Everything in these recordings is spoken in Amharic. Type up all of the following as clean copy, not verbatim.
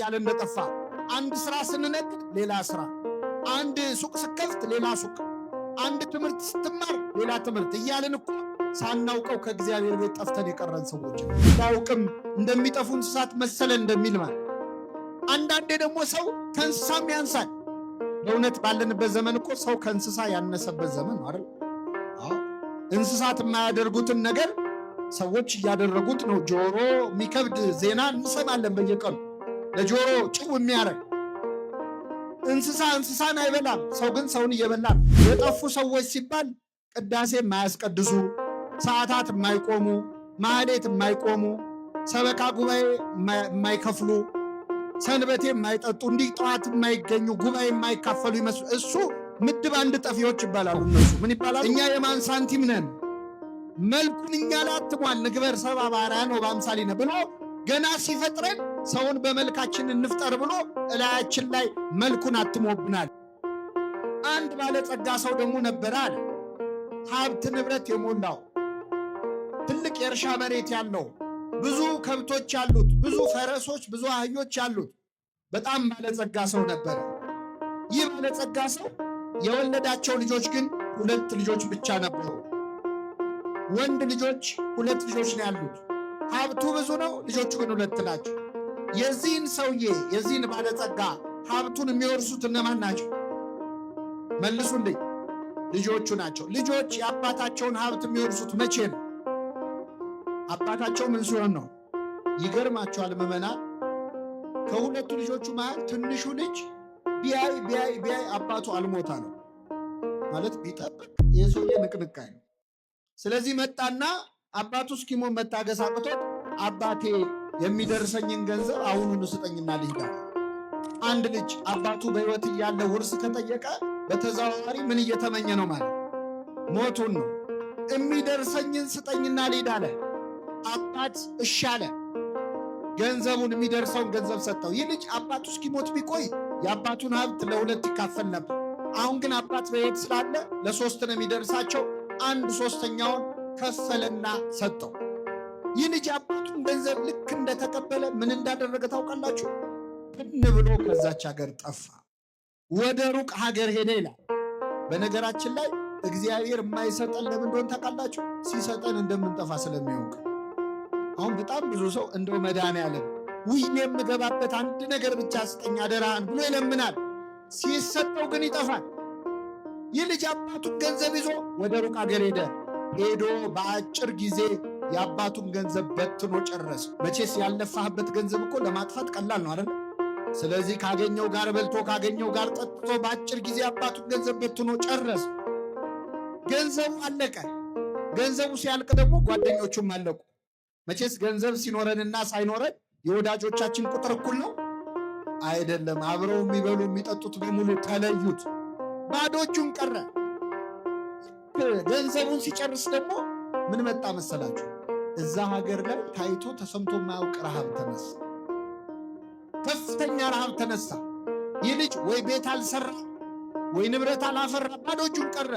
ያለ እንደጠፋ አንድ ስራ ስንነግድ ሌላ ስራ፣ አንድ ሱቅ ስከፍት ሌላ ሱቅ፣ አንድ ትምህርት ስትማር ሌላ ትምህርት እያልን እኮ ሳናውቀው ከእግዚአብሔር ቤት ጠፍተን የቀረን ሰዎች እንዳውቅም እንደሚጠፉ እንስሳት መሰለን እንደሚል ማለት። አንዳንዴ ደግሞ ሰው ከእንስሳም ያንሳል። በእውነት ባለንበት ዘመን እኮ ሰው ከእንስሳ ያነሰበት ዘመን አይደል? እንስሳት የማያደርጉትን ነገር ሰዎች እያደረጉት ነው። ጆሮ የሚከብድ ዜና እንሰማለን በየቀኑ፣ ለጆሮ ጭው የሚያረግ። እንስሳ እንስሳን አይበላም፣ ሰው ግን ሰውን እየበላ ነው። የጠፉ ሰዎች ሲባል ቅዳሴ የማያስቀድሱ፣ ሰዓታት የማይቆሙ፣ ማህሌት የማይቆሙ፣ ሰበካ ጉባኤ የማይከፍሉ፣ ሰንበቴ የማይጠጡ፣ እንዲህ ጠዋት የማይገኙ፣ ጉባኤ የማይካፈሉ ይመስሉ እሱ ምድብ አንድ ጠፊዎች ይባላሉ። እነሱ ምን ይባላሉ? እኛ የማን ሳንቲም ነን? መልኩን እኛ ላይ አትሟል። ንግበር ሰብአ በአርአያነ ወበአምሳሊነ ብሎ ገና ሲፈጥረን ሰውን በመልካችን እንፍጠር ብሎ እላያችን ላይ መልኩን አትሞብናል። አንድ ባለጸጋ ሰው ደግሞ ነበረ አለ። ሀብት ንብረት የሞላው ትልቅ የእርሻ መሬት ያለው፣ ብዙ ከብቶች ያሉት፣ ብዙ ፈረሶች፣ ብዙ አህዮች ያሉት በጣም ባለጸጋ ሰው ነበረ። ይህ ባለጸጋ ሰው የወለዳቸው ልጆች ግን 2 ልጆች ብቻ ነበሩ። ወንድ ልጆች 2 ልጆች ነው ያሉት። ሀብቱ ብዙ ነው፣ ልጆቹ ግን 2 ናቸው። የዚህን ሰውዬ የዚህን ባለጸጋ ሀብቱን የሚወርሱት እነማን ናቸው? መልሱልኝ። ልጆቹ ናቸው። ልጆች የአባታቸውን ሀብት የሚወርሱት መቼ ነው? አባታቸው ምን ሲሆን ነው? ይገርማቸዋል ምዕመናን። ከ2 ልጆቹ መሃል ትንሹ ልጅ ቢያይ አባቱ አልሞታ ነው ማለት ቢጠብቅ የሰውዬ ንቅንቃይ ነው። ስለዚህ መጣና አባቱ እስኪሞት መታገስ አቅቶት አባቴ የሚደርሰኝን ገንዘብ አሁኑን ስጠኝና ልሂድ። አንድ ልጅ አባቱ በሕይወት እያለ ውርስ ከጠየቀ በተዘዋዋሪ ምን እየተመኘ ነው ማለት? ሞቱን ነው። የሚደርሰኝን ስጠኝና ልሂድ አለ። አባት እሺ አለ። ገንዘቡን የሚደርሰውን ገንዘብ ሰጠው። ይህ ልጅ አባቱ እስኪሞት ቢቆይ የአባቱን ሀብት ለ2 ይካፈል ነበር። አሁን ግን አባት በሕይወት ስላለ ለ3 ነው የሚደርሳቸው። 1/3ኛውን ከፈለና ሰጠው። ይህ ልጅ አባቱን ገንዘብ ልክ እንደተቀበለ ምን እንዳደረገ ታውቃላችሁ? ብን ብሎ ከዛች ሀገር ጠፋ፣ ወደ ሩቅ ሀገር ሄደ ይላል። በነገራችን ላይ እግዚአብሔር የማይሰጠን ለምን እንደሆነ ታውቃላችሁ? ሲሰጠን እንደምንጠፋ ስለሚያውቅ። አሁን በጣም ብዙ ሰው እንደው መድኃኔዓለም ውይ የምገባበት አንድ ነገር ብቻ ስጠኝ አደራህን ብሎ ይለምናል። ሲሰጠው ግን ይጠፋል። ይህ ልጅ አባቱን ገንዘብ ይዞ ወደ ሩቅ ሀገር ሄደ። ሄዶ በአጭር ጊዜ የአባቱን ገንዘብ በትኖ ጨረሰ። መቼስ ያልለፋህበት ገንዘብ እኮ ለማጥፋት ቀላል ነው አይደል? ስለዚህ ካገኘው ጋር በልቶ ካገኘው ጋር ጠጥቶ በአጭር ጊዜ አባቱን ገንዘብ በትኖ ጨረሰ። ገንዘቡ አለቀ። ገንዘቡ ሲያልቅ ደግሞ ጓደኞቹም አለቁ። መቼስ ገንዘብ ሲኖረንና ሳይኖረን የወዳጆቻችን ቁጥር እኩል ነው አይደለም። አብረው የሚበሉ የሚጠጡት በሙሉ ተለዩት፣ ባዶ እጁን ቀረ። ገንዘቡን ሲጨርስ ደግሞ ምን መጣ መሰላችሁ? እዛ ሀገር ላይ ታይቶ ተሰምቶ የማያውቅ ረሃብ ተነሳ። ከፍተኛ ረሃብ ተነሳ። ይህ ልጅ ወይ ቤት አልሰራ ወይ ንብረት አላፈራ፣ ባዶ እጁን ቀረ።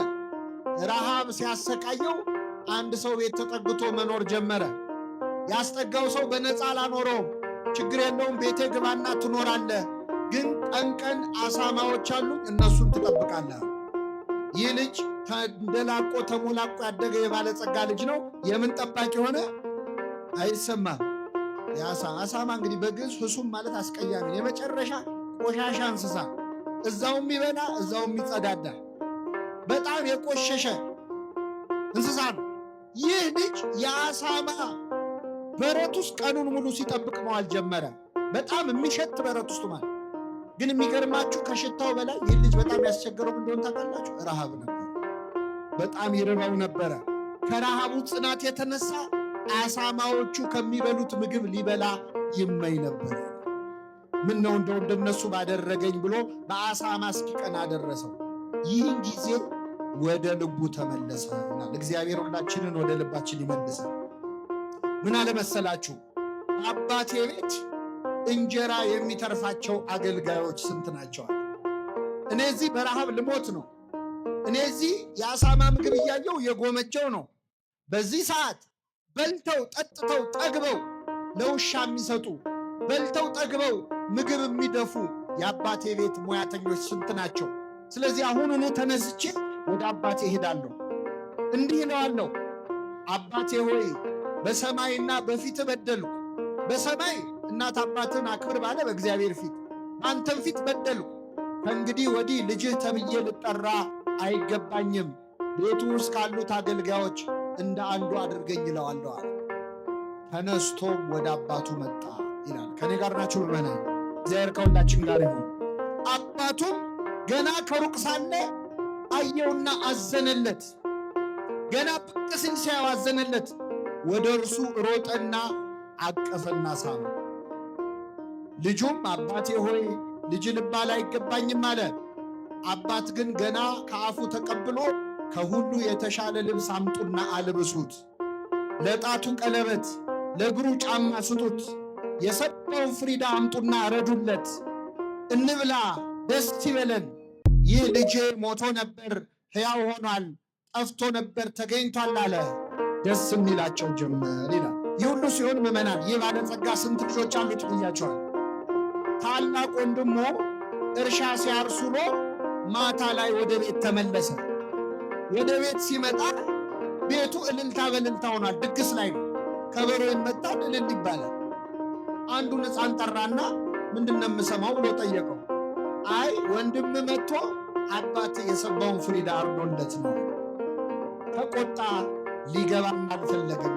ረሃብ ሲያሰቃየው አንድ ሰው ቤት ተጠግቶ መኖር ጀመረ። ያስጠጋው ሰው በነፃ አላኖረውም። ችግር የለውም ቤቴ ግባና ትኖራለህ፣ ግን ቀን ቀን አሳማዎች አሉ እነሱን ትጠብቃለህ። ይህ ልጅ ተንደላቆ ተሞላቆ ያደገ የባለጸጋ ልጅ ነው። የምን ጠባቂ ሆነ? አይሰማም። አሳማ እንግዲህ በግዕዝ ህሱም ማለት አስቀያሚ፣ የመጨረሻ ቆሻሻ እንስሳ፣ እዛው የሚበላ እዛው የሚጸዳዳ በጣም የቆሸሸ እንስሳ ነው። ይህ ልጅ የአሳማ በረት ውስጥ ቀኑን ሙሉ ሲጠብቅ መዋል ጀመረ። በጣም የሚሸት በረት ውስጥ ማለት ግን የሚገርማችሁ ከሽታው በላይ ይህ ልጅ በጣም ያስቸገረው እንደሆነ ታውቃላችሁ? ረሃብ ነበር። በጣም ይርበው ነበረ። ከረሃቡ ጽናት የተነሳ አሳማዎቹ ከሚበሉት ምግብ ሊበላ ይመኝ ነበር። ምን ነው እንደው እንደነሱ ባደረገኝ ብሎ በአሳማ እስኪቀና ደረሰው። ይህን ጊዜ ወደ ልቡ ተመለሰ። እግዚአብሔር ሁላችንን ወደ ልባችን ይመልሳል። ምን አለመሰላችሁ? አባቴ ቤት እንጀራ የሚተርፋቸው አገልጋዮች ስንት ናቸዋል? እኔ እዚህ በረሃብ ልሞት ነው። እኔ እዚህ የአሳማ ምግብ እያየው የጎመጀው ነው። በዚህ ሰዓት በልተው ጠጥተው ጠግበው ለውሻ የሚሰጡ በልተው ጠግበው ምግብ የሚደፉ የአባቴ ቤት ሙያተኞች ስንት ናቸው? ስለዚህ አሁን እኔ ተነስቼ ወደ አባቴ እሄዳለሁ፣ እንዲህ እለዋለሁ፣ አባቴ ሆይ በሰማይና በፊት በደልኩ። በሰማይ እናት አባትን አክብር ባለ በእግዚአብሔር ፊት አንተም ፊት በደልኩ። ከእንግዲህ ወዲህ ልጅህ ተብዬ ልጠራ አይገባኝም። ቤቱ ውስጥ ካሉት አገልጋዮች እንደ አንዱ አድርገኝ እለዋለሁ አለ። ተነስቶም ወደ አባቱ መጣ ይላል። ከኔ ጋር ናችሁ ምዕመናን? እግዚአብሔር ከሁላችን ጋር ይሁን። አባቱም ገና ከሩቅ ሳለ አየውና አዘነለት። ገና ብቅ ሲል ሲያየው አዘነለት። ወደ እርሱ ሮጠና አቀፈና ሳመ። ልጁም አባቴ ሆይ ልጅ ልባል አይገባኝም አለ። አባት ግን ገና ከአፉ ተቀብሎ ከሁሉ የተሻለ ልብስ አምጡና አልብሱት፣ ለጣቱ ቀለበት፣ ለእግሩ ጫማ ስጡት፣ የሰጠውን ፍሪዳ አምጡና ረዱለት፣ እንብላ ደስ ይበለን። ይህ ልጄ ሞቶ ነበር ሕያው ሆኗል፣ ጠፍቶ ነበር ተገኝቷል አለ። ደስ የሚላቸው ጀመር ይላል። ይህ ሁሉ ሲሆን ምዕመናን፣ ይህ ባለጸጋ ስንት ልጆች አሉት ብያቸዋል? ታላቅ ወንድሙ እርሻ ሲያርስ ውሎ ማታ ላይ ወደ ቤት ተመለሰ። ወደ ቤት ሲመጣ ቤቱ እልልታ በእልልታ ሆኗል። ድግስ ላይ ነው። ከበሮ ይመጣል፣ እልል ይባላል። አንዱን ሕፃን ጠራና ምንድነው የምሰማው ብሎ ጠየቀው። አይ ወንድም መጥቶ አባት የሰባውን ፍሪዳ አርዶለት ነው። ተቆጣ፣ ሊገባም አልፈለገም።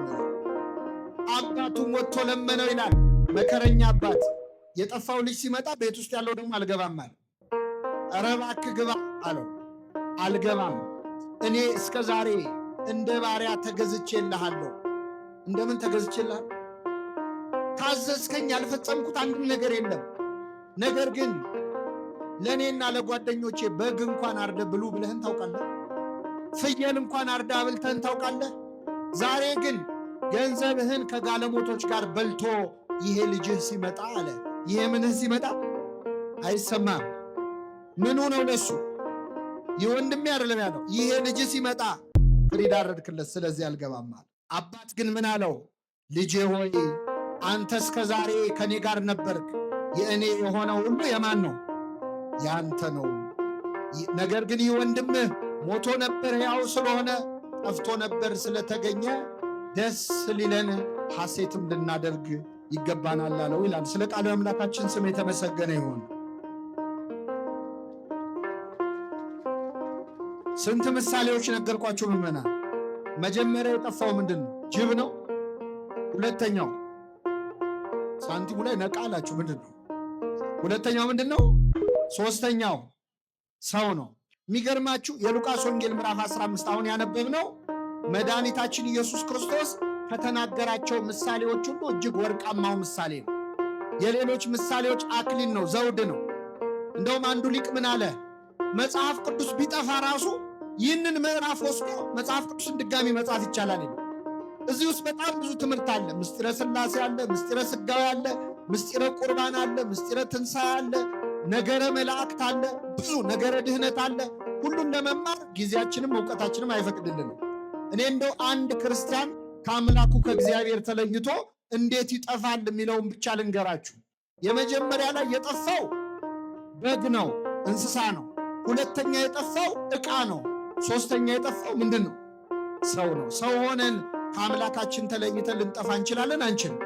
አባቱም ወጥቶ ለመነው ይላል። መከረኛ አባት የጠፋው ልጅ ሲመጣ ቤት ውስጥ ያለው ደግሞ አልገባም አለ። ኧረ እባክህ ግባ አለው። አልገባም፣ እኔ እስከ ዛሬ እንደ ባሪያ ተገዝቼልሃለሁ። እንደምን ተገዝቼልሃለሁ? ካዘዝከኝ ያልፈጸምኩት አንድም ነገር የለም። ነገር ግን ለእኔና ለጓደኞቼ በግ እንኳን አርደ ብሉ ብለህን ታውቃለህ? ፍየል እንኳን አርዳ አብልተህን ታውቃለህ? ዛሬ ግን ገንዘብህን ከጋለሞቶች ጋር በልቶ ይሄ ልጅህ ሲመጣ አለ። ይሄ ምንህ ሲመጣ አይሰማም? ምኑ ነው ለሱ? ይህ ወንድሜ አይደለም ያለው። ይሄ ልጅህ ሲመጣ ፍሪዳ አረድክለት፣ ስለዚህ አልገባም አለ። አባት ግን ምን አለው? ልጄ ሆይ አንተ እስከ ዛሬ ከኔ ጋር ነበርክ። የእኔ የሆነው ሁሉ የማን ነው? ያንተ ነው። ነገር ግን ይህ ወንድምህ ሞቶ ነበር ሕያው ስለሆነ፣ ጠፍቶ ነበር ስለተገኘ ደስ ሊለን ሐሴትም ልናደርግ ይገባናል አለው ይላል። ስለ ቃሉ አምላካችን ስም የተመሰገነ ይሁን። ስንት ምሳሌዎች ነገርኳችሁ ምዕመናን። መጀመሪያ የጠፋው ምንድን ነው? ጅብ ነው። ሁለተኛው ሳንቲሙ ላይ ነቃ አላችሁ፣ ምንድን ነው? ሁለተኛው ምንድን ነው? ሶስተኛው ሰው ነው። የሚገርማችሁ የሉቃስ ወንጌል ምዕራፍ 15 አሁን ያነበብነው መድኃኒታችን ኢየሱስ ክርስቶስ ከተናገራቸው ምሳሌዎች ሁሉ እጅግ ወርቃማው ምሳሌ ነው። የሌሎች ምሳሌዎች አክሊል ነው፣ ዘውድ ነው። እንደውም አንዱ ሊቅ ምን አለ? መጽሐፍ ቅዱስ ቢጠፋ ራሱ ይህንን ምዕራፍ ወስዶ መጽሐፍ ቅዱስን ድጋሚ መጻፍ ይቻላል። እዚህ ውስጥ በጣም ብዙ ትምህርት አለ። ምስጢረ ሥላሴ አለ፣ ምስጢረ ሥጋዌ አለ፣ ምስጢረ ቁርባን አለ፣ ምስጢረ ትንሣኤ አለ፣ ነገረ መላእክት አለ፣ ብዙ ነገረ ድህነት አለ። ሁሉን ለመማር ጊዜያችንም እውቀታችንም አይፈቅድልንም። እኔ እንደው አንድ ክርስቲያን ከአምላኩ ከእግዚአብሔር ተለይቶ እንዴት ይጠፋል የሚለውን ብቻ ልንገራችሁ። የመጀመሪያ ላይ የጠፋው በግ ነው፣ እንስሳ ነው። ሁለተኛ የጠፋው ዕቃ ነው። ሶስተኛ የጠፋው ምንድን ነው? ሰው ነው። ሰው ሆነን ከአምላካችን ተለይተን ልንጠፋ እንችላለን? አንችልም?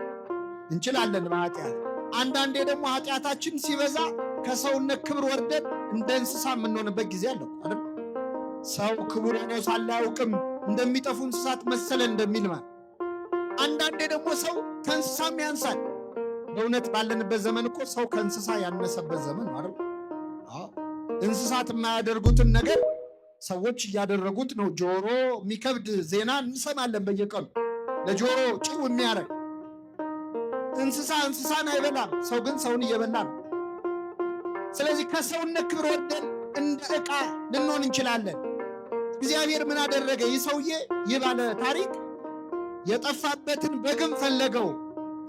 እንችላለን በኃጢአት። አንዳንዴ ደግሞ ኃጢአታችን ሲበዛ ከሰውነት ክብር ወርደን እንደ እንስሳ የምንሆንበት ጊዜ አለው አይደል? ሰው ክቡር ሆኖ ሳለ አያውቅም እንደሚጠፉ እንስሳት መሰለ እንደሚል ማለት። አንዳንዴ ደግሞ ሰው ከእንስሳም ያንሳል። በእውነት ባለንበት ዘመን እኮ ሰው ከእንስሳ ያነሰበት ዘመን ማለት ነው። እንስሳት የማያደርጉትን ነገር ሰዎች እያደረጉት ነው። ጆሮ የሚከብድ ዜና እንሰማለን በየቀኑ፣ ለጆሮ ጭው የሚያደርግ። እንስሳ እንስሳን አይበላም፣ ሰው ግን ሰውን እየበላ ነው። ስለዚህ ከሰውነት ክብር ወርደን እንደ ዕቃ ልንሆን እንችላለን። እግዚአብሔር ምን አደረገ? ይህ ሰውዬ ይህ ባለ ታሪክ የጠፋበትን በግም ፈለገው፣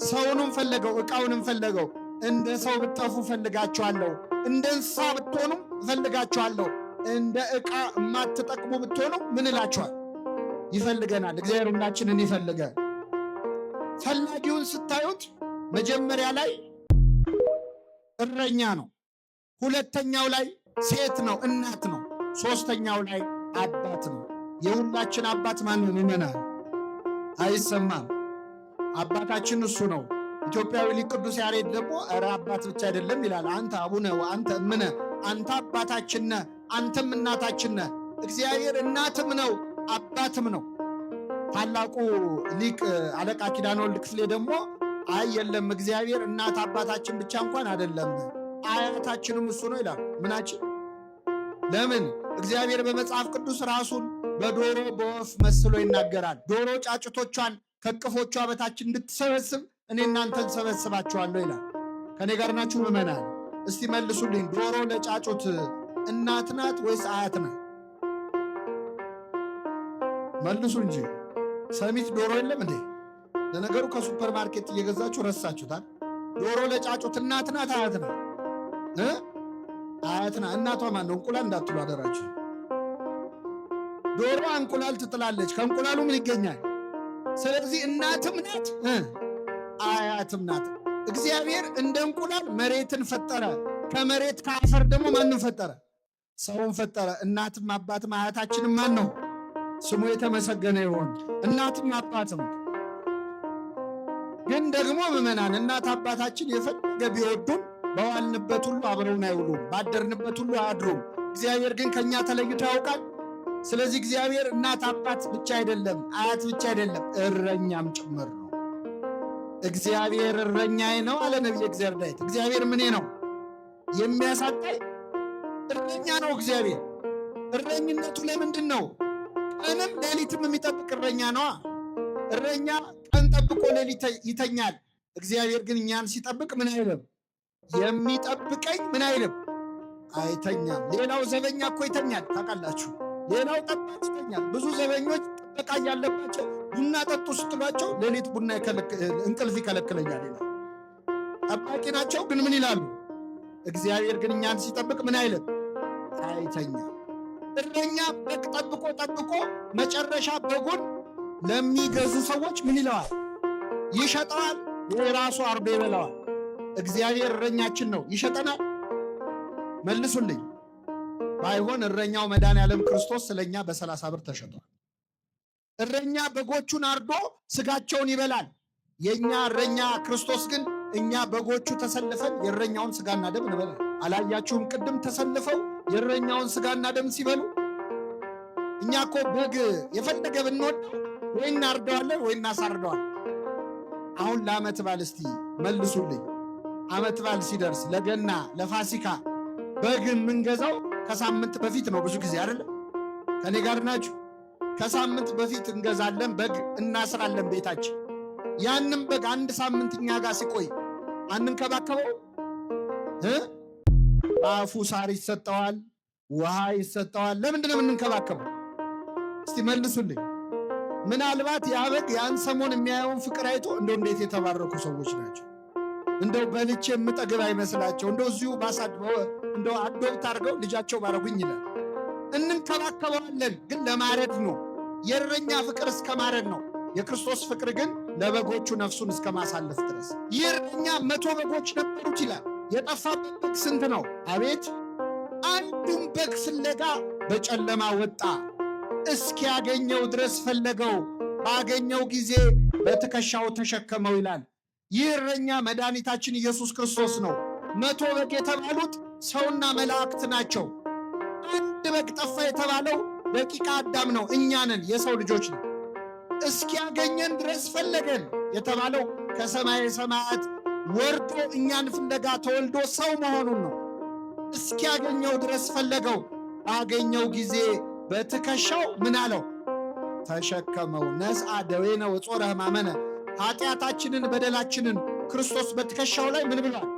ሰውንም ፈለገው፣ ዕቃውንም ፈለገው። እንደ ሰው ብትጠፉ እፈልጋችኋለሁ፣ እንደ እንስሳ ብትሆኑም እፈልጋችኋለሁ፣ እንደ ዕቃ የማትጠቅሙ ብትሆኑ ምን እላችኋል? ይፈልገናል። እግዚአብሔር ሁላችንን ይፈልገ። ፈላጊውን ስታዩት መጀመሪያ ላይ እረኛ ነው። ሁለተኛው ላይ ሴት ነው፣ እናት ነው። ሶስተኛው ላይ አባት ነው። የሁላችን አባት ማን ነው? ምእመናን አይሰማም። አባታችን እሱ ነው። ኢትዮጵያዊ ሊቅ ቅዱስ ያሬድ ደግሞ ኧረ አባት ብቻ አይደለም ይላል። አንተ አቡነ ወአንተ እምነ፣ አንተ አባታችን ነህ፣ አንተም እናታችን ነህ። እግዚአብሔር እናትም ነው አባትም ነው። ታላቁ ሊቅ አለቃ ኪዳነ ወልድ ክፍሌ ደግሞ አይ የለም እግዚአብሔር እናት አባታችን ብቻ እንኳን አይደለም አያታችንም እሱ ነው ይላል። ምናችን? ለምን? እግዚአብሔር በመጽሐፍ ቅዱስ ራሱን በዶሮ በወፍ መስሎ ይናገራል። ዶሮ ጫጭቶቿን ከቅፎቿ በታች እንድትሰበስብ እኔ እናንተን ሰበስባችኋለሁ ይላል። ከኔ ጋር ናችሁ ምእመናን? እስቲ መልሱልኝ። ዶሮ ለጫጩት እናት ናት ወይስ አያት ናት? መልሱ እንጂ። ሰሚት ዶሮ የለም እንዴ? ለነገሩ ከሱፐር ማርኬት እየገዛችሁ ረሳችሁታል። ዶሮ ለጫጩት እናት ናት አያት ናት? አያት ናት። እናቷ ማን ነው? እንቁላል እንዳትሉ አደራችሁ። ዶሮ እንቁላል ትጥላለች። ከእንቁላሉ ምን ይገኛል? ስለዚህ እናትም ናት አያትም ናት። እግዚአብሔር እንደ እንቁላል መሬትን ፈጠረ። ከመሬት ከአፈር ደግሞ ማንን ፈጠረ? ሰውን ፈጠረ። እናትም አባትም አያታችንም ማን ነው? ስሙ የተመሰገነ ይሆን። እናትም አባትም ግን ደግሞ ምእመናን እናት አባታችን የፈለገ ቢወዱን በዋልንበት ሁሉ አብረውን አይውሉም፣ ባደርንበት ሁሉ አያድሩም። እግዚአብሔር ግን ከእኛ ተለይቶ ያውቃል። ስለዚህ እግዚአብሔር እናት አባት ብቻ አይደለም፣ አያት ብቻ አይደለም፣ እረኛም ጭምር ነው። እግዚአብሔር እረኛዬ ነው አለ ነቢየ እግዚአብሔር ዳዊት። እግዚአብሔር ምኔ ነው? የሚያሳጣኝ እረኛ ነው እግዚአብሔር። እረኝነቱ ለምንድን ነው? ቀንም ሌሊትም የሚጠብቅ እረኛ ነዋ። እረኛ ቀን ጠብቆ ሌሊት ይተኛል። እግዚአብሔር ግን እኛን ሲጠብቅ ምን አይልም? የሚጠብቀኝ ምን አይልም? አይተኛም። ሌላው ዘበኛ እኮ ይተኛል ታውቃላችሁ። ሌላው ጠባቂ ይተኛል። ብዙ ዘበኞች ጥበቃ እያለባቸው ቡና ጠጡ ስትሏቸው ሌሊት ቡና እንቅልፍ ይከለክለኛል ይላል። ጠባቂ ናቸው ግን ምን ይላሉ? እግዚአብሔር ግን እኛን ሲጠብቅ ምን አይልም? አይተኛም። እረኛ በግ ጠብቆ ጠብቆ መጨረሻ በጉን ለሚገዙ ሰዎች ምን ይለዋል? ይሸጠዋል። የራሱ አርዶ ይበላዋል። እግዚአብሔር እረኛችን ነው። ይሸጠናል? መልሱልኝ። ባይሆን እረኛው መድኃኔዓለም ክርስቶስ ስለኛ በ30 ብር ተሸጧል። እረኛ በጎቹን አርዶ ስጋቸውን ይበላል። የእኛ እረኛ ክርስቶስ ግን እኛ በጎቹ ተሰልፈን የእረኛውን ስጋና ደም እንበላል። አላያችሁም? ቅድም ተሰልፈው የእረኛውን ስጋና ደም ሲበሉ። እኛ እኮ በግ የፈለገ ብንወድ ወይ እናርደዋለን ወይ እናሳርደዋለን። አሁን ለዓመት በዓል እስቲ መልሱልኝ። ዓመት በዓል ሲደርስ ለገና ለፋሲካ በግ የምንገዛው ከሳምንት በፊት ነው ብዙ ጊዜ አይደለም? ከኔ ጋር ናችሁ? ከሳምንት በፊት እንገዛለን፣ በግ እናስራለን ቤታችን። ያንም በግ አንድ ሳምንት እኛ ጋር ሲቆይ አንንከባከበው? አፉ ሳር ይሰጠዋል፣ ውሃ ይሰጠዋል። ለምንድን ነው የምንንከባከበው? እስቲ መልሱልኝ። ምናልባት ያ በግ ያን ሰሞን የሚያየውን ፍቅር አይቶ እንደው እንዴት የተባረኩ ሰዎች ናቸው፣ እንደው በልቼ የምጠግብ አይመስላቸው፣ እንደው እዚሁ እንደው አዶብት አድርገው ልጃቸው ባረጉኝ ይላል። እንንከባከበዋለን፣ ግን ለማረድ ነው። የእረኛ ፍቅር እስከ ማረድ ነው። የክርስቶስ ፍቅር ግን ለበጎቹ ነፍሱን እስከ ማሳለፍ ድረስ። ይህ እረኛ 100 በጎች ነበሩት ይላል። የጠፋበት በግ ስንት ነው? አቤት! አንዱም በግ ፍለጋ በጨለማ ወጣ፣ እስኪያገኘው ድረስ ፈለገው፣ ባገኘው ጊዜ በትከሻው ተሸከመው ይላል። ይህ እረኛ መድኃኒታችን ኢየሱስ ክርስቶስ ነው። 100 በግ የተባሉት ሰውና መላእክት ናቸው። አንድ በግ ጠፋ የተባለው ደቂቀ አዳም ነው፣ እኛ ነን፣ የሰው ልጆች ነው። እስኪያገኘን ድረስ ፈለገን የተባለው ከሰማየ ሰማያት ወርዶ እኛን ፍለጋ ተወልዶ ሰው መሆኑን ነው። እስኪያገኘው ድረስ ፈለገው፣ ባገኘው ጊዜ በትከሻው ምን አለው? ተሸከመው። ነስአ ደዌነ ወጾረ ሕማመነ፣ ኃጢአታችንን በደላችንን ክርስቶስ በትከሻው ላይ ምን ብሏል?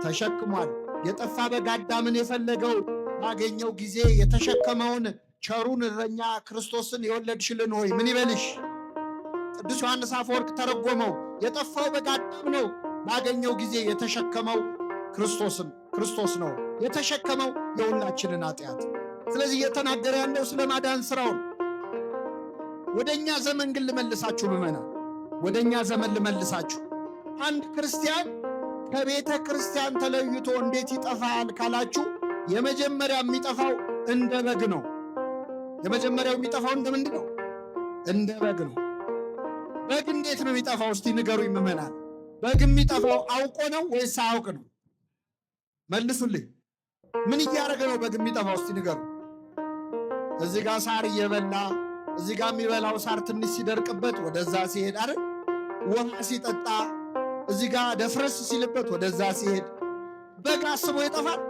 ተሸክሟል። የጠፋ በግ አዳምን የፈለገው ባገኘው ጊዜ የተሸከመውን ቸሩን እረኛ ክርስቶስን የወለድሽልን ሆይ ምን ይበልሽ? ቅዱስ ዮሐንስ አፈወርቅ ተረጎመው። የጠፋው በግ አዳም ነው፣ ባገኘው ጊዜ የተሸከመው ክርስቶስ ነው። የተሸከመው የሁላችንን ኃጢአት። ስለዚህ እየተናገረ ያለው ስለ ማዳን ስራውን። ወደኛ ዘመን ግን ልመልሳችሁ ምዕመናን፣ ወደኛ ዘመን ልመልሳችሁ። አንድ ክርስቲያን ከቤተ ክርስቲያን ተለይቶ እንዴት ይጠፋል ካላችሁ የመጀመሪያ የሚጠፋው እንደ በግ ነው። የመጀመሪያው የሚጠፋው እንደ ምንድን ነው? እንደ በግ ነው። በግ እንዴት ነው የሚጠፋው? እስቲ ንገሩኝ ምዕመናን። በግ የሚጠፋው አውቆ ነው ወይስ አያውቅ ነው? መልሱልኝ። ምን እያደረገ ነው በግ የሚጠፋው? እስቲ ንገሩ። እዚህ ጋር ሳር እየበላ እዚህ ጋር የሚበላው ሳር ትንሽ ሲደርቅበት ወደዛ ሲሄድ አይደል? ውሃ ሲጠጣ እዚህ ጋር ደፍረስ ሲልበት ወደዛ ሲሄድ። በግ አስቦ ይጠፋል?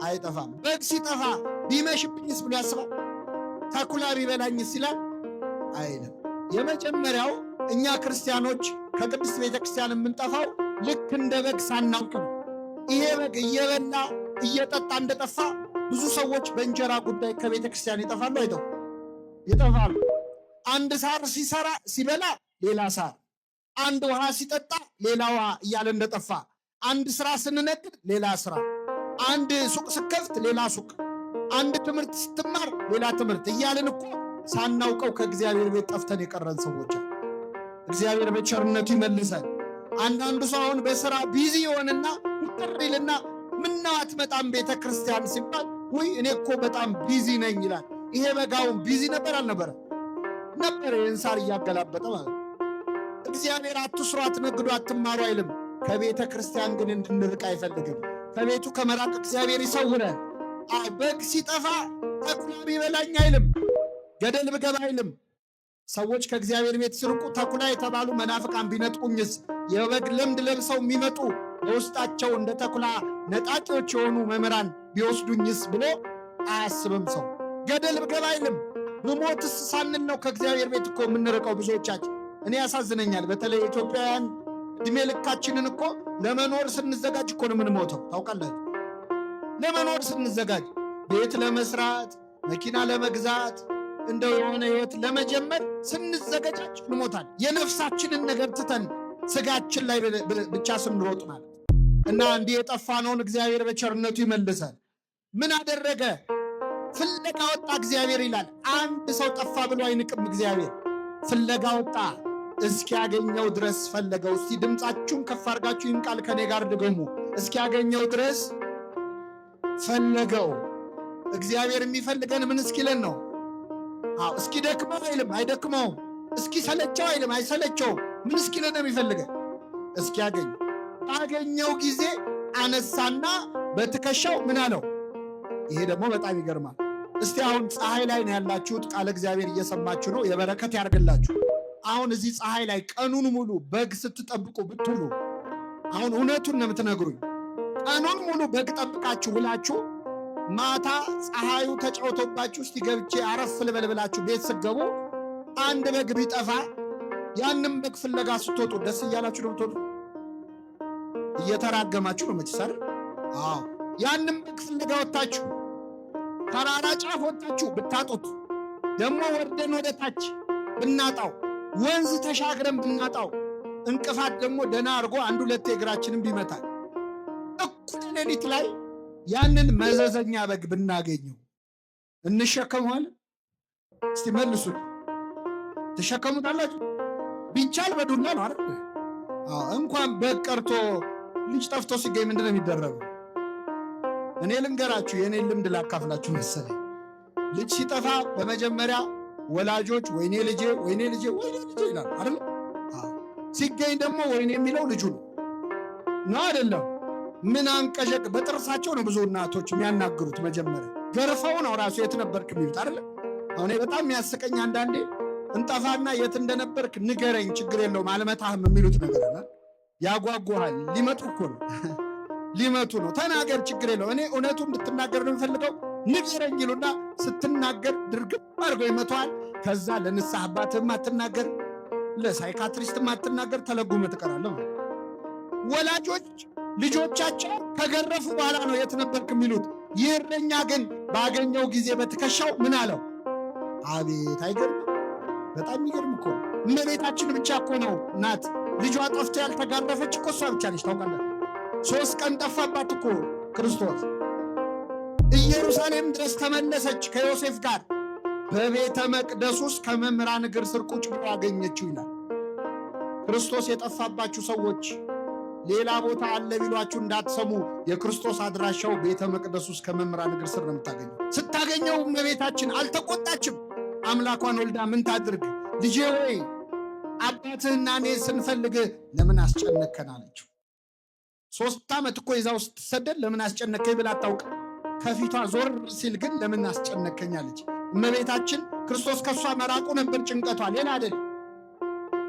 አይጠፋም። በግ ሲጠፋ ቢመሽብኝስ ብሎ ያስባል? ተኩላ ቢበላኝስ ይላል? አይልም። የመጀመሪያው እኛ ክርስቲያኖች ከቅድስት ቤተ ክርስቲያን የምንጠፋው ልክ እንደ በግ ሳናውቅ ነው። ይሄ በግ እየበላ እየጠጣ እንደጠፋ ብዙ ሰዎች በእንጀራ ጉዳይ ከቤተ ክርስቲያን ይጠፋሉ። አይተው ይጠፋሉ። አንድ ሳር ሲበላ ሌላ ሳር፣ አንድ ውሃ ሲጠጣ ሌላ ውሃ እያለ እንደጠፋ፣ አንድ ስራ ስንነግድ ሌላ ስራ፣ አንድ ሱቅ ስከፍት ሌላ ሱቅ፣ አንድ ትምህርት ስትማር ሌላ ትምህርት እያልን እኮ ሳናውቀው ከእግዚአብሔር ቤት ጠፍተን የቀረን ሰዎች። እግዚአብሔር በቸርነቱ ይመልሰን። አንዳንዱ ሰው አሁን በስራ ቢዚ ይሆንና ውጥር ይልና ምነው አትመጣም ቤተ ክርስቲያን ሲባል ውይ እኔ እኮ በጣም ቢዚ ነኝ ይላል። ይሄ በጋውን ቢዚ ነበር አልነበረ? ነበር። ይህን ሳር እያገላበጠ ማለት ነው። እግዚአብሔር አትስሩ፣ አትነግዱ፣ አትማሩ አይልም። ከቤተ ክርስቲያን ግን እንድንርቅ አይፈልግም። ከቤቱ ከመራቅ እግዚአብሔር ይሰውረን። በግ ሲጠፋ ተኩላ ቢበላኝ አይልም፣ ገደል ብገባ አይልም። ሰዎች ከእግዚአብሔር ቤት ሲርቁ ተኩላ የተባሉ መናፍቃን ቢነጥቁኝስ፣ የበግ ልምድ ለብሰው የሚመጡ በውስጣቸው እንደ ተኩላ ነጣቂዎች የሆኑ መምህራን ቢወስዱኝስ ብሎ አያስብም ሰው። ገደል ብገባ አይልም። ብሞትስ ሳንል ነው ከእግዚአብሔር ቤት እኮ የምንርቀው ብዙዎቻችን። እኔ ያሳዝነኛል። በተለይ ኢትዮጵያውያን ዕድሜ ልካችንን እኮ ለመኖር ስንዘጋጅ እኮ ነው የምንሞተው። ታውቃላችሁ? ለመኖር ስንዘጋጅ ቤት ለመስራት መኪና ለመግዛት እንደው የሆነ ህይወት ለመጀመር ስንዘጋጅ እንሞታል። የነፍሳችንን ነገር ትተን ስጋችን ላይ ብቻ ስንሮጥ ማለት እና እንዲህ የጠፋነውን እግዚአብሔር በቸርነቱ ይመልሳል። ምን አደረገ? ፍለጋ ወጣ እግዚአብሔር ይላል። አንድ ሰው ጠፋ ብሎ አይንቅም እግዚአብሔር። ፍለጋ ወጣ፣ እስኪያገኘው ድረስ ፈለገው። እስቲ ድምፃችሁን ከፍ አድርጋችሁ ይህን ቃል ከኔ ጋር ድገሙ። እስኪያገኘው ድረስ ፈለገው። እግዚአብሔር የሚፈልገን ምን እስኪለን ነው? እስኪ ደክመው አይልም፣ አይደክመውም። እስኪ ሰለቸው አይልም፣ አይሰለቸውም። ምን እስኪለን ነው የሚፈልገን? እስኪያገኝ። ባገኘው ጊዜ አነሳና በትከሻው ምን አለው? ይሄ ደግሞ በጣም ይገርማል። እስቲ አሁን ፀሐይ ላይ ነው ያላችሁት፣ ቃለ እግዚአብሔር እየሰማችሁ ነው። የበረከት ያርግላችሁ። አሁን እዚህ ፀሐይ ላይ ቀኑን ሙሉ በግ ስትጠብቁ ብትውሉ፣ አሁን እውነቱን ነው የምትነግሩኝ። ቀኑን ሙሉ በግ ጠብቃችሁ ውላችሁ ማታ ፀሐዩ ተጫውቶባችሁ እስቲ ገብቼ አረፍ ልበል ብላችሁ ቤት ስትገቡ አንድ በግ ቢጠፋ ያንም በግ ፍለጋ ስትወጡ ደስ እያላችሁ ነው የምትወጡ? እየተራገማችሁ ነው መችሰር? አዎ። ያንም በግ ፍለጋ ወጣችሁ ተራራ ጫፍ ወጣችሁ ብታጡት፣ ደግሞ ወርደን ወደ ታች ብናጣው፣ ወንዝ ተሻግረን ብናጣው፣ እንቅፋት ደግሞ ደና አድርጎ አንድ ሁለት እግራችንን ቢመታል፣ እኩል ሌሊት ላይ ያንን መዘዘኛ በግ ብናገኘው እንሸከመዋለን? እስቲ መልሱ። ትሸከሙታላችሁ? ቢቻል በዱላ ነው አይደል? እንኳን በግ ቀርቶ ልጅ ጠፍቶ ሲገኝ ምንድን ነው የሚደረገው? እኔ ልንገራችሁ፣ የእኔን ልምድ ላካፍላችሁ መሰለኝ። ልጅ ሲጠፋ በመጀመሪያ ወላጆች ወይኔ ልጄ ወይኔ ልጄ ወይኔ ልጄ ይላል አይደል? ሲገኝ ደግሞ ወይኔ የሚለው ልጁ ነው አይደለም? ምን አንቀዠቅ በጥርሳቸው ነው ብዙ እናቶች የሚያናግሩት። መጀመሪያ ገርፈው ነው ራሱ የት ነበርክ የሚሉት አይደል? አሁን በጣም የሚያስቀኝ አንዳንዴ እንጠፋና የት እንደነበርክ ንገረኝ ችግር የለውም አልመታህም የሚሉት ነገር አለ። ያጓጓሃል። ሊመጡ እኮ ነው ሊመቱ ነው። ተናገር ችግር የለው እኔ እውነቱ እንድትናገር ነው የምፈልገው ንገረኝ ይሉና ስትናገር ድርግም አድርገው ይመቷል። ከዛ ለንስሐ አባትህም አትናገር፣ ለሳይካትሪስትም አትናገር፣ ተለጉመ ትቀራለህ። ወላጆች ልጆቻቸው ከገረፉ በኋላ ነው የት ነበርክ የሚሉት። ይህ እረኛ ግን ባገኘው ጊዜ በትከሻው ምን አለው? አቤት! አይገርም? በጣም ይገርም እኮ። እመቤታችን ብቻ እኮ ነው ናት ልጇ ጠፍቶ ያልተጋረፈች እኮ እሷ ብቻ ነች። ታውቃለህ? 3 ቀን ጠፋባት እኮ ክርስቶስ። ኢየሩሳሌም ድረስ ተመለሰች ከዮሴፍ ጋር። በቤተ መቅደስ ውስጥ ከመምህራን እግር ስር ቁጭ ብሎ አገኘችው ይላል። ክርስቶስ የጠፋባችሁ ሰዎች ሌላ ቦታ አለ ቢሏችሁ እንዳትሰሙ። የክርስቶስ አድራሻው ቤተ መቅደስ ውስጥ ከመምህራን እግር ስር ነው የምታገኘው። ስታገኘው እመቤታችን አልተቆጣችም። አምላኳን ወልዳ ምን ታድርግ? ልጄ ሆይ አባትህና እኔ ስንፈልግ ለምን አስጨነከን አለችው። 3 ዓመት እኮ ይዛው ስትሰደድ ለምን አስጨነከኝ ብላ አታውቅ። ከፊቷ ዞር ሲል ግን ለምን አስጨነከኝ አለች። እመቤታችን ክርስቶስ ከሷ መራቁ ነበር ጭንቀቷ፣ ሌላ አይደል።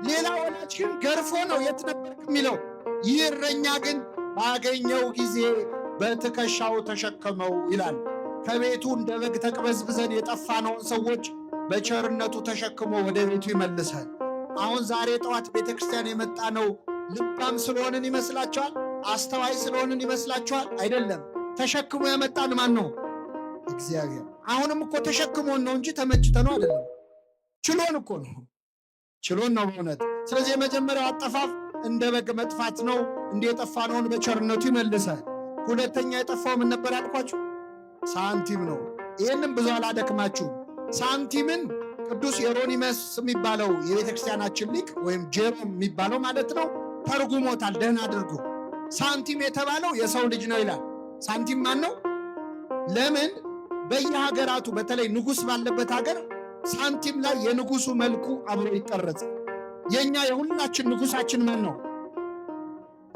ሌላ ወላጅ ግን ገርፎ ነው የት ነበርክ የሚለው። ይህ እረኛ ግን ባገኘው ጊዜ በትከሻው ተሸከመው ይላል። ከቤቱ እንደ በግ ተቅበዝብዘን የጠፋነውን ሰዎች በቸርነቱ ተሸክሞ ወደ ቤቱ ይመልሳል። አሁን ዛሬ ጠዋት ቤተክርስቲያን የመጣ ነው ልባም ስለሆንን ይመስላችኋል? አስተዋይ ስለሆንን ይመስላችኋል? አይደለም። ተሸክሞ ያመጣን ማን ነው? እግዚአብሔር። አሁንም እኮ ተሸክሞን ነው እንጂ ተመችተነው አይደለም። ችሎን እኮ ነው፣ ችሎን ነው በእውነት። ስለዚህ የመጀመሪያው አጠፋፍ እንደ በግ መጥፋት ነው። እንደ የጠፋነውን በቸርነቱ ይመልሳል። ሁለተኛ የጠፋው ምን ነበር ያልኳችሁ? ሳንቲም ነው። ይህንም ብዙ አላደክማችሁም። ሳንቲምን ቅዱስ የሮኒመስ የሚባለው የቤተክርስቲያናችን ሊቅ ወይም ጄሮም የሚባለው ማለት ነው ተርጉሞታል ደህና አድርጎ። ሳንቲም የተባለው የሰው ልጅ ነው ይላል። ሳንቲም ማን ነው? ለምን በየሀገራቱ በተለይ ንጉሥ ባለበት ሀገር ሳንቲም ላይ የንጉሱ መልኩ አብሮ ይቀረጽ። የኛ የሁላችን ንጉሳችን ማን ነው?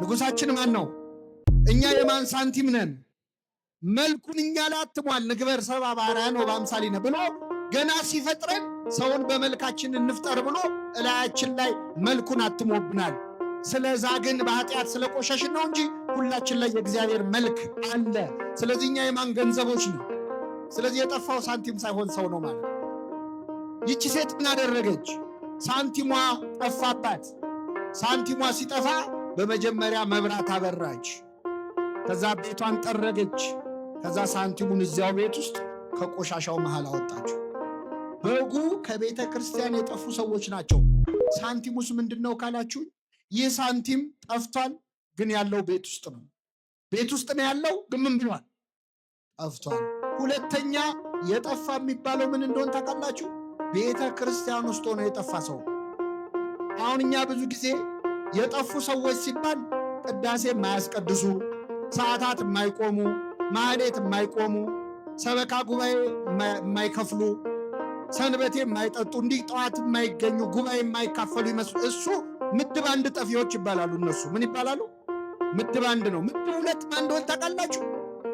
ንጉሳችን ማን ነው? እኛ የማን ሳንቲም ነን? መልኩን እኛ ላይ አትሟል። ንግበር ሰብአ በአርአያነ ወበአምሳሊነ ብሎ ገና ሲፈጥረን ሰውን በመልካችን እንፍጠር ብሎ እላያችን ላይ መልኩን አትሞብናል። ስለዛ ግን በኃጢአት ስለቆሸሽን ነው እንጂ ሁላችን ላይ የእግዚአብሔር መልክ አለ። ስለዚህ እኛ የማን ገንዘቦች ነው? ስለዚህ የጠፋው ሳንቲም ሳይሆን ሰው ነው ማለት። ይቺ ሴት ምን አደረገች? ሳንቲሟ ጠፋባት። ሳንቲሟ ሲጠፋ በመጀመሪያ መብራት አበራች። ከዛ ቤቷን ጠረገች። ከዛ ሳንቲሙን እዚያው ቤት ውስጥ ከቆሻሻው መሃል አወጣችው። በጉ ከቤተ ክርስቲያን የጠፉ ሰዎች ናቸው። ሳንቲሙስ ምንድነው ካላችሁ፣ ይህ ሳንቲም ጠፍቷል፣ ግን ያለው ቤት ውስጥ ነው። ቤት ውስጥ ነው ያለው፣ ግን ምን ብሏል? ጠፍቷል። ሁለተኛ የጠፋ የሚባለው ምን እንደሆነ ታውቃላችሁ? ቤተ ክርስቲያን ውስጥ ሆኖ የጠፋ ሰው። አሁን እኛ ብዙ ጊዜ የጠፉ ሰዎች ሲባል ቅዳሴ የማያስቀድሱ፣ ሰዓታት የማይቆሙ፣ ማህሌት የማይቆሙ፣ ሰበካ ጉባኤ የማይከፍሉ፣ ሰንበቴ የማይጠጡ፣ እንዲህ ጠዋት የማይገኙ፣ ጉባኤ የማይካፈሉ ይመስሉ። እሱ ምድብ አንድ ጠፊዎች ይባላሉ። እነሱ ምን ይባላሉ? ምድብ አንድ ነው። ምድብ ሁለት ማን እንደሆነ ታውቃላችሁ?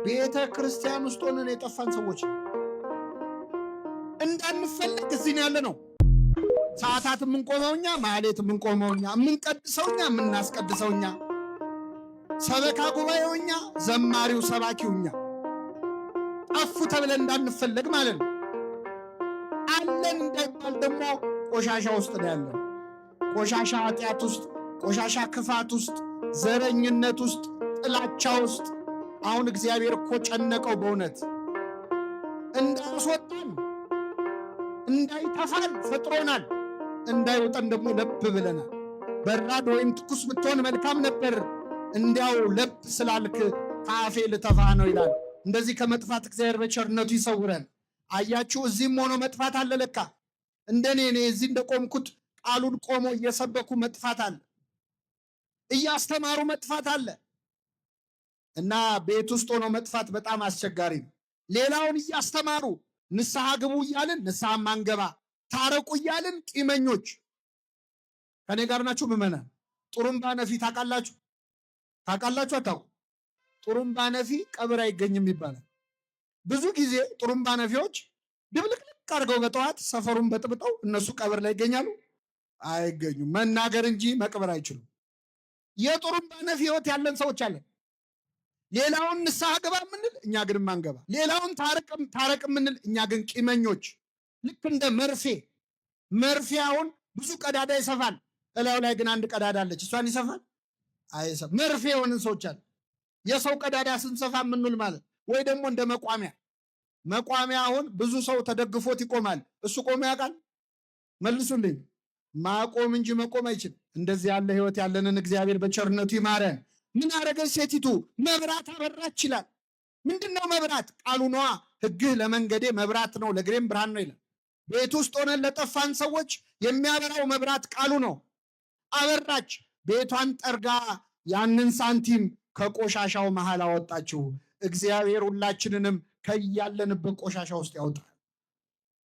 ቤተ ክርስቲያን ውስጥ ሆነን የጠፋን ሰዎች ነው። እንዳንፈልግ እዚህ ያለ ነው። ሰዓታት የምንቆመው እኛ፣ ማህሌት የምንቆመው እኛ፣ የምንቀድሰው እኛ፣ የምናስቀድሰው እኛ፣ ሰበካ ጉባኤው እኛ፣ ዘማሪው ሰባኪው እኛ። ጠፉ ተብለን እንዳንፈለግ ማለት ነው። አለን እንዳይባል ደግሞ ቆሻሻ ውስጥ ነው ያለን። ቆሻሻ ኃጢአት ውስጥ፣ ቆሻሻ ክፋት ውስጥ፣ ዘረኝነት ውስጥ፣ ጥላቻ ውስጥ። አሁን እግዚአብሔር እኮ ጨነቀው በእውነት እንዳያስወጣን እንዳይተፋን ፈጥሮናል። እንዳይወጣን ደግሞ ለብ ብለናል። በራድ ወይም ትኩስ ብትሆን መልካም ነበር፣ እንዲያው ለብ ስላልክ ከአፌ ልተፋ ነው ይላል። እንደዚህ ከመጥፋት እግዚአብሔር በቸርነቱ ይሰውረን። አያችሁ፣ እዚህም ሆኖ መጥፋት አለ ለካ። እንደኔ እኔ እዚህ እንደቆምኩት ቃሉን ቆሞ እየሰበኩ መጥፋት አለ፣ እያስተማሩ መጥፋት አለ። እና ቤት ውስጥ ሆኖ መጥፋት በጣም አስቸጋሪ ነው። ሌላውን እያስተማሩ ንስሐ ግቡ እያልን ንስሐ ማንገባ፣ ታረቁ እያልን ቂመኞች። ከኔ ጋር ናችሁ ምዕመናን? ጥሩምባ ነፊ ታውቃላችሁ? ታውቃላችሁ? አታውቁ? ጥሩምባ ነፊ ቀብር አይገኝም ይባላል። ብዙ ጊዜ ጥሩምባ ነፊዎች ድብልቅልቅ አድርገው በጠዋት ሰፈሩን በጥብጠው እነሱ ቀብር ላይ ይገኛሉ? አይገኙም። መናገር እንጂ መቅበር አይችሉም። የጥሩምባ ነፊ ህይወት ያለን ሰዎች አለን። ሌላውን ንስሐ ግባ የምንል እኛ ግን ማንገባ፣ ሌላውን ታረቅ የምንል እኛ ግን ቂመኞች። ልክ እንደ መርፌ አሁን ብዙ ቀዳዳ ይሰፋል፣ እላዩ ላይ ግን አንድ ቀዳዳ አለች። እሷን ይሰፋል? አይሰፋም። መርፌ የሆንን ሰዎች አለ። የሰው ቀዳዳ ስንሰፋ የምንል ማለት ወይ ደግሞ እንደ መቋሚያ አሁን ብዙ ሰው ተደግፎት ይቆማል። እሱ ቆሞ ያውቃል? መልሱልኝ። ማቆም እንጂ መቆም አይችልም። እንደዚህ ያለ ህይወት ያለንን እግዚአብሔር በቸርነቱ ይማረን። ምን አረገች ሴቲቱ? መብራት አበራች ይላል። ምንድነው መብራት? ቃሉ ነዋ። ሕግህ ለመንገዴ መብራት ነው ለእግሬም ብርሃን ነው ይላል። ቤት ውስጥ ሆነን ለጠፋን ሰዎች የሚያበራው መብራት ቃሉ ነው። አበራች። ቤቷን ጠርጋ ያንን ሳንቲም ከቆሻሻው መሃል አወጣችው። እግዚአብሔር ሁላችንንም ከያለንበት ቆሻሻ ውስጥ ያውጣል።